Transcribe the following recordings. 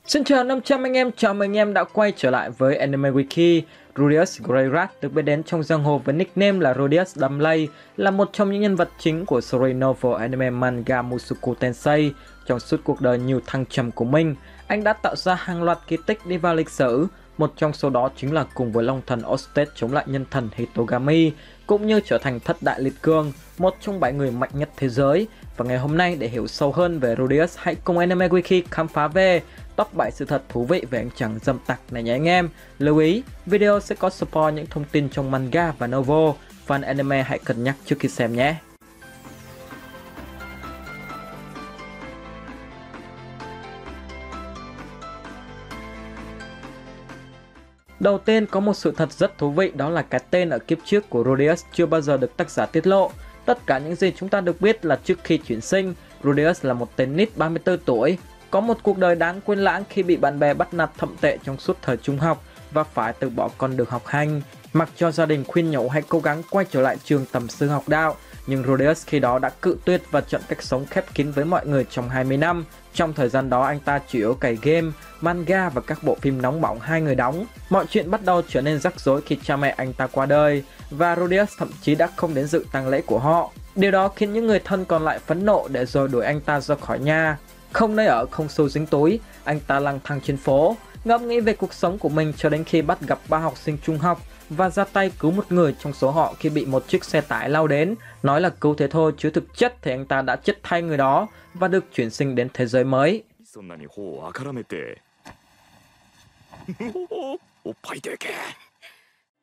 Xin chào 500 anh em, chào mừng anh em đã quay trở lại với Anime Wiki. Rudeus Greyrat được biết đến trong giang hồ với nickname là Rudeus Dumley, là một trong những nhân vật chính của series novel anime manga Mushoku Tensei. Trong suốt cuộc đời nhiều thăng trầm của mình, anh đã tạo ra hàng loạt kỳ tích đi vào lịch sử. Một trong số đó chính là cùng với Long thần Ostet chống lại nhân thần Hitogami, cũng như trở thành thất đại liệt cương, một trong 7 người mạnh nhất thế giới. Và ngày hôm nay để hiểu sâu hơn về Rudeus, hãy cùng Anime Wiki khám phá về top 7 sự thật thú vị về anh chàng dâm tặc này nhé anh em. Lưu ý, video sẽ có spoil những thông tin trong manga và novel. Fan anime hãy cân nhắc trước khi xem nhé. Đầu tiên có một sự thật rất thú vị, đó là cái tên ở kiếp trước của Rudeus chưa bao giờ được tác giả tiết lộ. Tất cả những gì chúng ta được biết là trước khi chuyển sinh, Rudeus là một tên nít 34 tuổi, có một cuộc đời đáng quên lãng khi bị bạn bè bắt nạt thậm tệ trong suốt thời trung học và phải từ bỏ con đường học hành. Mặc cho gia đình khuyên nhủ hãy cố gắng quay trở lại trường tầm sư học đạo, nhưng Rudeus khi đó đã cự tuyệt và chọn cách sống khép kín với mọi người trong 20 năm. Trong thời gian đó anh ta chủ yếu cày game, manga và các bộ phim nóng bỏng hai người đóng. Mọi chuyện bắt đầu trở nên rắc rối khi cha mẹ anh ta qua đời và Rudeus thậm chí đã không đến dự tang lễ của họ. Điều đó khiến những người thân còn lại phẫn nộ để rồi đuổi anh ta ra khỏi nhà. Không nơi ở, không xu dính túi, anh ta lang thang trên phố, ngẫm nghĩ về cuộc sống của mình cho đến khi bắt gặp 3 học sinh trung học và ra tay cứu một người trong số họ khi bị một chiếc xe tải lao đến. Nói là cứu thế thôi chứ thực chất thì anh ta đã chết thay người đó và được chuyển sinh đến thế giới mới.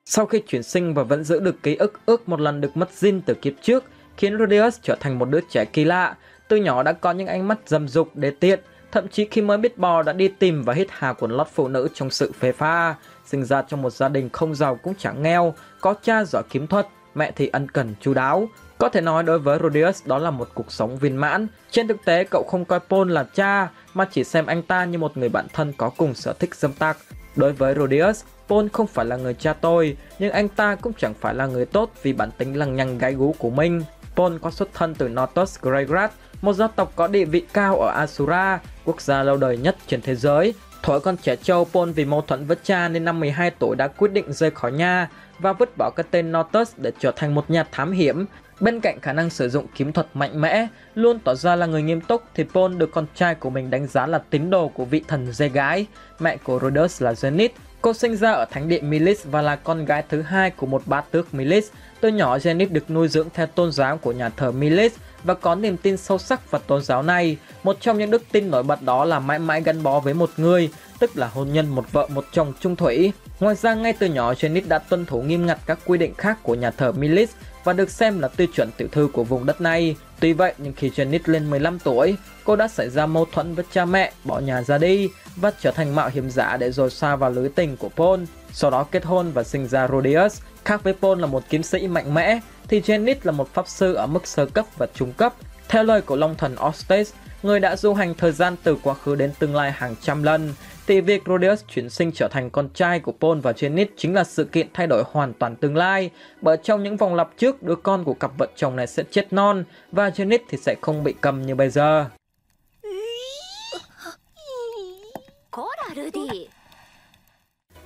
Sau khi chuyển sinh và vẫn giữ được ký ức một lần được mất Jin từ kiếp trước, khiến Rudeus trở thành một đứa trẻ kỳ lạ. Từ nhỏ đã có những ánh mắt dâm dục đê tiện, thậm chí khi mới biết bò đã đi tìm và hít hà quần lót phụ nữ trong sự phê pha. Sinh ra trong một gia đình không giàu cũng chẳng nghèo, có cha giỏi kiếm thuật, mẹ thì ân cần chu đáo. Có thể nói đối với Rudeus đó là một cuộc sống viên mãn. Trên thực tế cậu không coi Paul là cha, mà chỉ xem anh ta như một người bạn thân có cùng sở thích dâm tặc. Đối với Rudeus, Paul không phải là người cha tôi, nhưng anh ta cũng chẳng phải là người tốt vì bản tính lằng nhằng gái gú của mình. Paul có xuất thân từ Notos Greyrat, một gia tộc có địa vị cao ở Asura, quốc gia lâu đời nhất trên thế giới. Thuở còn trẻ trâu, Paul vì mâu thuẫn với cha nên năm 12 tuổi đã quyết định rời khỏi nhà và vứt bỏ cái tên Notos để trở thành một nhà thám hiểm. Bên cạnh khả năng sử dụng kiếm thuật mạnh mẽ, luôn tỏ ra là người nghiêm túc, thì Paul được con trai của mình đánh giá là tín đồ của vị thần dê gái. Mẹ của Rudeus là Zenith. Cô sinh ra ở thánh địa Milis và là con gái thứ hai của một bá tước Milis. Từ nhỏ, Zenith được nuôi dưỡng theo tôn giáo của nhà thờ Milis và có niềm tin sâu sắc vào tôn giáo này. Một trong những đức tin nổi bật đó là mãi mãi gắn bó với một người, tức là hôn nhân một vợ một chồng chung thủy. Ngoài ra, ngay từ nhỏ, Zenith đã tuân thủ nghiêm ngặt các quy định khác của nhà thờ Milis và được xem là tiêu chuẩn tiểu thư của vùng đất này. Tuy vậy, nhưng khi Zenith lên 15 tuổi, cô đã xảy ra mâu thuẫn với cha mẹ, bỏ nhà ra đi và trở thành mạo hiểm giả để rồi sa vào lưới tình của Paul. Sau đó kết hôn và sinh ra Rudeus. Khác với Paul là một kiếm sĩ mạnh mẽ, thì Zenith là một pháp sư ở mức sơ cấp và trung cấp. Theo lời của Long thần Ostet, người đã du hành thời gian từ quá khứ đến tương lai hàng trăm lần, thì việc Rudeus chuyển sinh trở thành con trai của Paul và Zenith chính là sự kiện thay đổi hoàn toàn tương lai. Bởi trong những vòng lặp trước, đứa con của cặp vợ chồng này sẽ chết non và Zenith thì sẽ không bị cầm như bây giờ.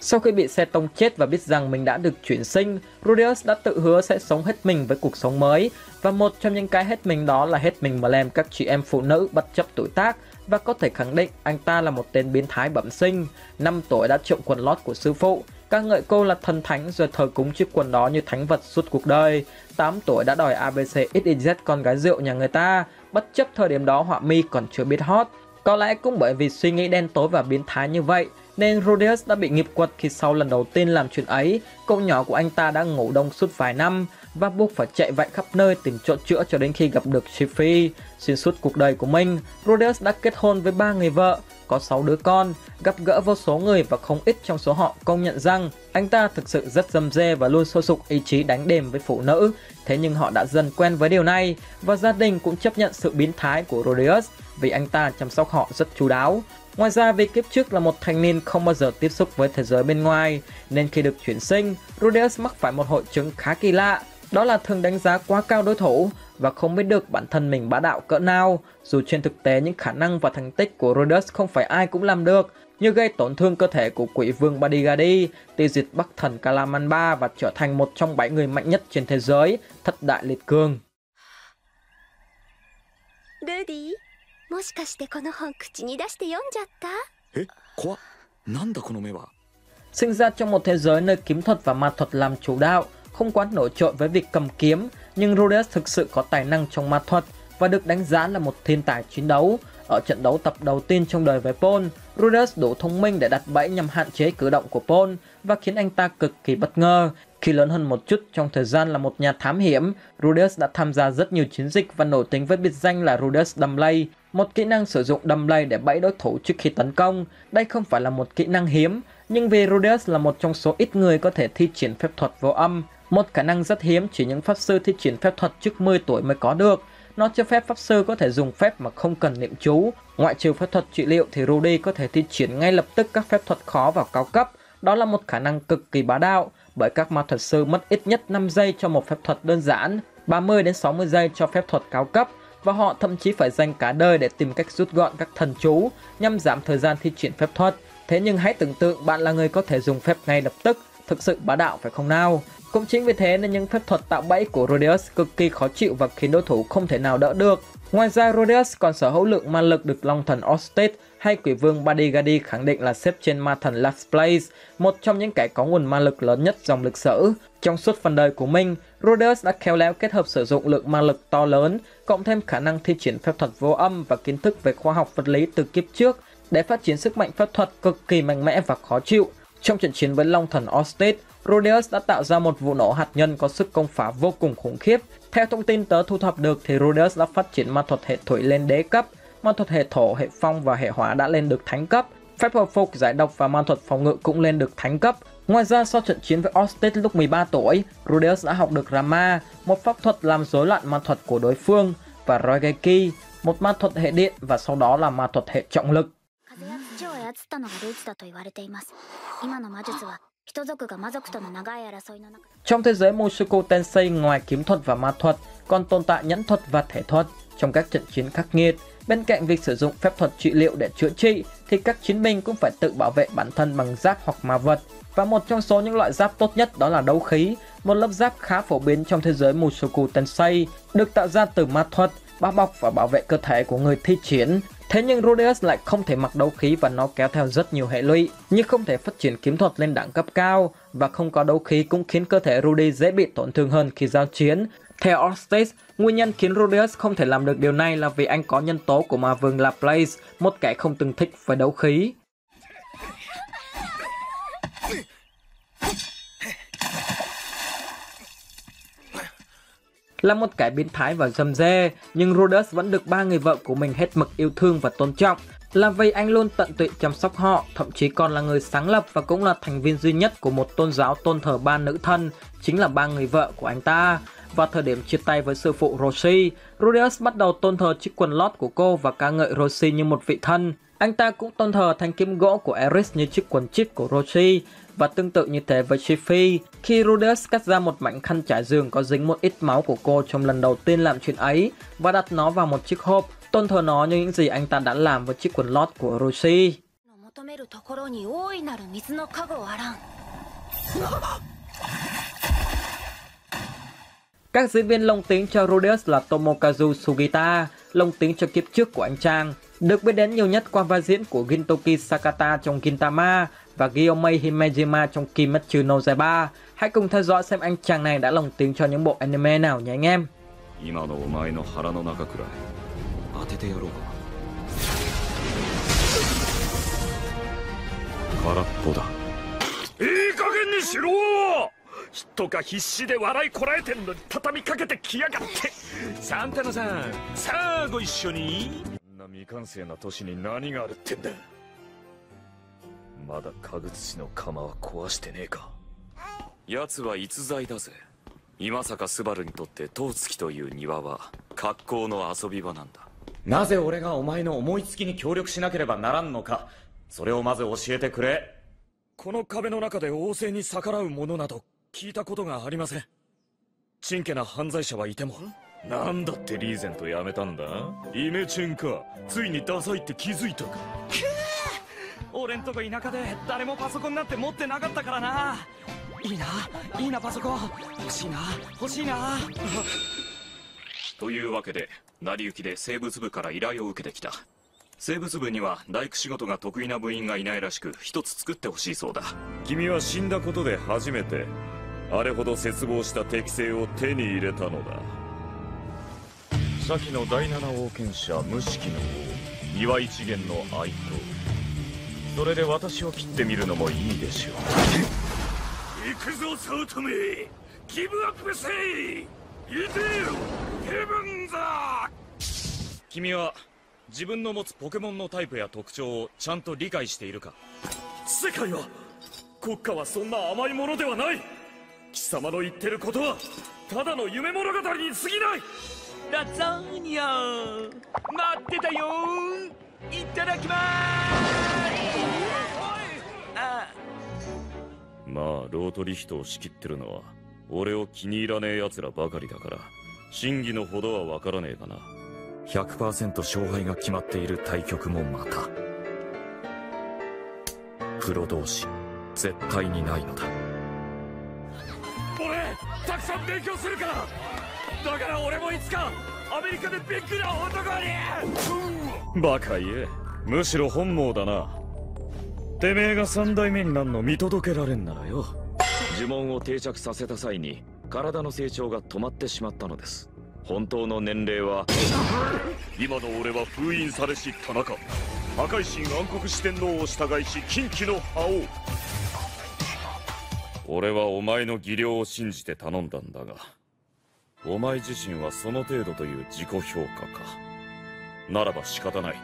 Sau khi bị xe tông chết và biết rằng mình đã được chuyển sinh, Rudeus đã tự hứa sẽ sống hết mình với cuộc sống mới. Và một trong những cái hết mình đó là hết mình mà làm các chị em phụ nữ bất chấp tuổi tác. Và có thể khẳng định anh ta là một tên biến thái bẩm sinh. 5 tuổi đã trộm quần lót của sư phụ, ca ngợi cô là thần thánh rồi thờ cúng chiếc quần đó như thánh vật suốt cuộc đời. 8 tuổi đã đòi ABC XYZ con gái rượu nhà người ta, bất chấp thời điểm đó họa mi còn chưa biết hot. Có lẽ cũng bởi vì suy nghĩ đen tối và biến thái như vậy nên Rudeus đã bị nghiệp quật khi sau lần đầu tiên làm chuyện ấy, cậu nhỏ của anh ta đã ngủ đông suốt vài năm và buộc phải chạy vạy khắp nơi tìm chỗ chữa cho đến khi gặp được Shifi. Xuyên suốt cuộc đời của mình, Rudeus đã kết hôn với 3 người vợ, có 6 đứa con, gặp gỡ vô số người và không ít trong số họ công nhận rằng anh ta thực sự rất răm rê và luôn sôi sục ý chí đánh đêm với phụ nữ. Thế nhưng họ đã dần quen với điều này và gia đình cũng chấp nhận sự biến thái của Rudeus vì anh ta chăm sóc họ rất chu đáo. Ngoài ra, vì kiếp trước là một thanh niên không bao giờ tiếp xúc với thế giới bên ngoài, nên khi được chuyển sinh, Rudeus mắc phải một hội chứng khá kỳ lạ. Đó là thường đánh giá quá cao đối thủ và không biết được bản thân mình bá đạo cỡ nào. Dù trên thực tế những khả năng và thành tích của Rudeus không phải ai cũng làm được, như gây tổn thương cơ thể của quỷ vương Bodyguardi, tiêu diệt Bắc thần Kalamanba và trở thành một trong 7 người mạnh nhất trên thế giới, thất đại liệt cương. ルディ、もしかしてこの本口に出して読んじゃった？え、怖っ。なんだこの目は。 Sinh ra trong một thế giới nơi kiếm thuật và ma thuật làm chủ đạo, không quá nổi trội với việc cầm kiếm, nhưng Rudeus thực sự có tài năng trong ma thuật và được đánh giá là một thiên tài chiến đấu. Ở trận đấu tập đầu tiên trong đời với Paul, Rudeus đủ thông minh để đặt bẫy nhằm hạn chế cử động của Paul và khiến anh ta cực kỳ bất ngờ. Khi lớn hơn một chút trong thời gian là một nhà thám hiểm, Rudeus đã tham gia rất nhiều chiến dịch và nổi tiếng với biệt danh là Rudeus Dumley, một kỹ năng sử dụng đầm lầy để bẫy đối thủ trước khi tấn công. Đây không phải là một kỹ năng hiếm, nhưng vì Rudeus là một trong số ít người có thể thi triển phép thuật vô âm, một khả năng rất hiếm chỉ những pháp sư thi triển phép thuật trước 10 tuổi mới có được. Nó cho phép pháp sư có thể dùng phép mà không cần niệm chú. Ngoại trừ phép thuật trị liệu thì Rudy có thể thi triển ngay lập tức các phép thuật khó và cao cấp. Đó là một khả năng cực kỳ bá đạo, bởi các ma thuật sư mất ít nhất 5 giây cho một phép thuật đơn giản, 30 đến 60 giây cho phép thuật cao cấp, và họ thậm chí phải dành cả đời để tìm cách rút gọn các thần chú nhằm giảm thời gian thi triển phép thuật. Thế nhưng hãy tưởng tượng bạn là người có thể dùng phép ngay lập tức, thực sự bá đạo phải không nào? Cũng chính vì thế nên những phép thuật tạo bẫy của Rudeus cực kỳ khó chịu và khiến đối thủ không thể nào đỡ được. Ngoài ra, Rudeus còn sở hữu lượng ma lực được Long thần Orsted hay quỷ vương Bodyguardi khẳng định là xếp trên ma thần Laplace, một trong những kẻ có nguồn ma lực lớn nhất dòng lịch sử. Trong suốt phần đời của mình, Rudeus đã khéo léo kết hợp sử dụng lượng ma lực to lớn, cộng thêm khả năng thi triển phép thuật vô âm và kiến thức về khoa học vật lý từ kiếp trước để phát triển sức mạnh phép thuật cực kỳ mạnh mẽ và khó chịu. Trong trận chiến với Long thần Orsted, Rudeus đã tạo ra một vụ nổ hạt nhân có sức công phá vô cùng khủng khiếp. Theo thông tin tớ thu thập được thì Rudeus đã phát triển ma thuật hệ thủy lên đế cấp, ma thuật hệ thổ, hệ phong và hệ hỏa đã lên được thánh cấp, phép hồi phục, giải độc và ma thuật phòng ngự cũng lên được thánh cấp. Ngoài ra, sau trận chiến với Orsted lúc 13 tuổi, Rudeus đã học được Rama, một pháp thuật làm rối loạn ma thuật của đối phương, và Raigeki, một ma thuật hệ điện, và sau đó là ma thuật hệ trọng lực. Trong thế giới Mushoku Tensei, ngoài kiếm thuật và ma thuật, còn tồn tại nhẫn thuật và thể thuật. Trong các trận chiến khắc nghiệt, bên cạnh việc sử dụng phép thuật trị liệu để chữa trị, thì các chiến binh cũng phải tự bảo vệ bản thân bằng giáp hoặc ma vật. Và một trong số những loại giáp tốt nhất đó là đấu khí, một lớp giáp khá phổ biến trong thế giới Mushoku Tensei, được tạo ra từ ma thuật, bao bọc và bảo vệ cơ thể của người thi triển. Thế nhưng Rudeus lại không thể mặc đấu khí và nó kéo theo rất nhiều hệ lụy, như không thể phát triển kiếm thuật lên đẳng cấp cao, và không có đấu khí cũng khiến cơ thể Rudy dễ bị tổn thương hơn khi giao chiến. Theo Orsted, nguyên nhân khiến Rudeus không thể làm được điều này là vì anh có nhân tố của ma vương Laplace, một kẻ không từng thích với đấu khí. Là một kẻ biến thái và rầm rê, nhưng Rudeus vẫn được 3 người vợ của mình hết mực yêu thương và tôn trọng. Là vì anh luôn tận tụy chăm sóc họ, thậm chí còn là người sáng lập và cũng là thành viên duy nhất của một tôn giáo tôn thờ 3 nữ thân, chính là 3 người vợ của anh ta. Vào thời điểm chia tay với sư phụ Roshi, Rudeus bắt đầu tôn thờ chiếc quần lót của cô và ca ngợi Roshi như một vị thân. Anh ta cũng tôn thờ thanh kiếm gỗ của Eris như chiếc quần chip của Roshi. Và tương tự như thế với Shifi, khi Rudeus cắt ra một mảnh khăn trải giường có dính một ít máu của cô trong lần đầu tiên làm chuyện ấy và đặt nó vào một chiếc hộp, tôn thờ nó như những gì anh ta đã làm với chiếc quần lót của Roshi. Các diễn viên lồng tiếng cho Rudeus là Tomokazu Sugita, lồng tiếng cho kiếp trước của anh chàng, được biết đến nhiều nhất qua vai diễn của Gintoki Sakata trong Gintama và Gyomei Himejima trong Kimetsu no Yaiba. Hãy cùng theo dõi xem anh chàng này đã lồng tiếng cho những bộ anime nào nhé anh em. 人が必死で笑いこらえてんのに畳みかけてきやがって。サンタナさん、さあご一緒に。こんな未完成な都市に何があるってんだ。まだ家具師の窯は壊してねえか。奴は逸材だぜ。今坂スバルにとって塔付きという庭は格好の遊び場なんだ。なぜ俺がお前の思いつきに協力しなければならんのか、それをまず教えてくれ。この壁の中で王政に逆らう者など聞いたことがありません。ちんけな犯罪者はいても。なんだってリーゼントやめたんだ。イメチェンか。ついにダサいって気づいたか。俺んとこ田舎で誰もパソコンなんて持ってなかったからな。いいなパソコン。欲しいな。というわけで成り行きで生物部から依頼を受けてきた。生物部には大工仕事が得意な部員がいないらしく、一つ作ってほしいそうだ。君は死んだことで初めてあれほど絶望した適性を手に入れたのだ。先の第七王権者無色の王岩一元の愛と、それで私を切ってみるのもいいでしょう。行くぞ早乙女、ギブアップせい。いでよヘブンザ。君は自分の持つポケモンのタイプや特徴をちゃんと理解しているか。世界は、国家はそんな甘いものではない。貴様の言ってることはただの夢物語に過ぎない。ラザーニャ待ってたよ。いただきまーす。まあロートリヒトを仕切ってるのは俺を気に入らねえ奴らばかりだから、真偽のほどは分からねえがな。100% 勝敗が決まっている対局もまたプロ同士絶対にないのだ。俺たくさん勉強するから。だから俺もいつかアメリカでビッグな男に。バカ言え、むしろ本望だな。てめえが三代目になんの見届けられんならよ。呪文を定着させた際に体の成長が止まってしまったのです。本当の年齢は今の俺は封印されし田中、破壊神暗黒四天王を従いし近畿の覇王。俺はお前の技量を信じて頼んだんだが、お前自身はその程度という自己評価か。ならば仕方ない、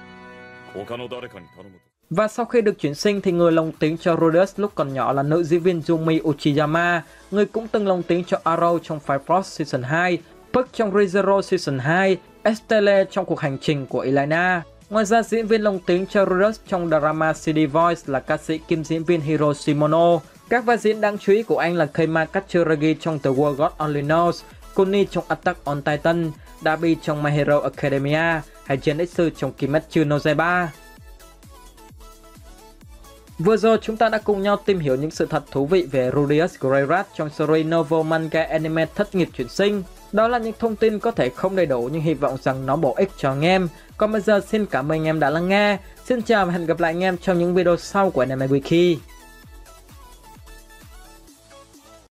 他の誰かに頼むと。Và sau khi được chuyển sinh thì người lồng tiếng cho Rudeus lúc còn nhỏ là nữ diễn viên Yumi Uchiyama, người cũng từng lồng tiếng cho Arrow trong Fire Force Season 2, Puck trong ReZero Season 2, Estelle trong cuộc hành trình của Elena. Ngoài ra diễn viên lồng tiếng cho Rudeus trong drama CD Voice là ca sĩ kim diễn viên Hiro Shimono. Các vai diễn đáng chú ý của anh là Keima Katsuragi trong The World God Only Knows, Connie trong Attack on Titan, Dabi trong My Hero Academia hay Genitsu trong Kimetsu no Yaiba. Vừa rồi chúng ta đã cùng nhau tìm hiểu những sự thật thú vị về Rudeus Greyrat trong series novel manga anime Thất nghiệp chuyển sinh. Đó là những thông tin có thể không đầy đủ nhưng hy vọng rằng nó bổ ích cho anh em. Còn bây giờ xin cảm ơn anh em đã lắng nghe. Xin chào và hẹn gặp lại anh em trong những video sau của Anime Wiki.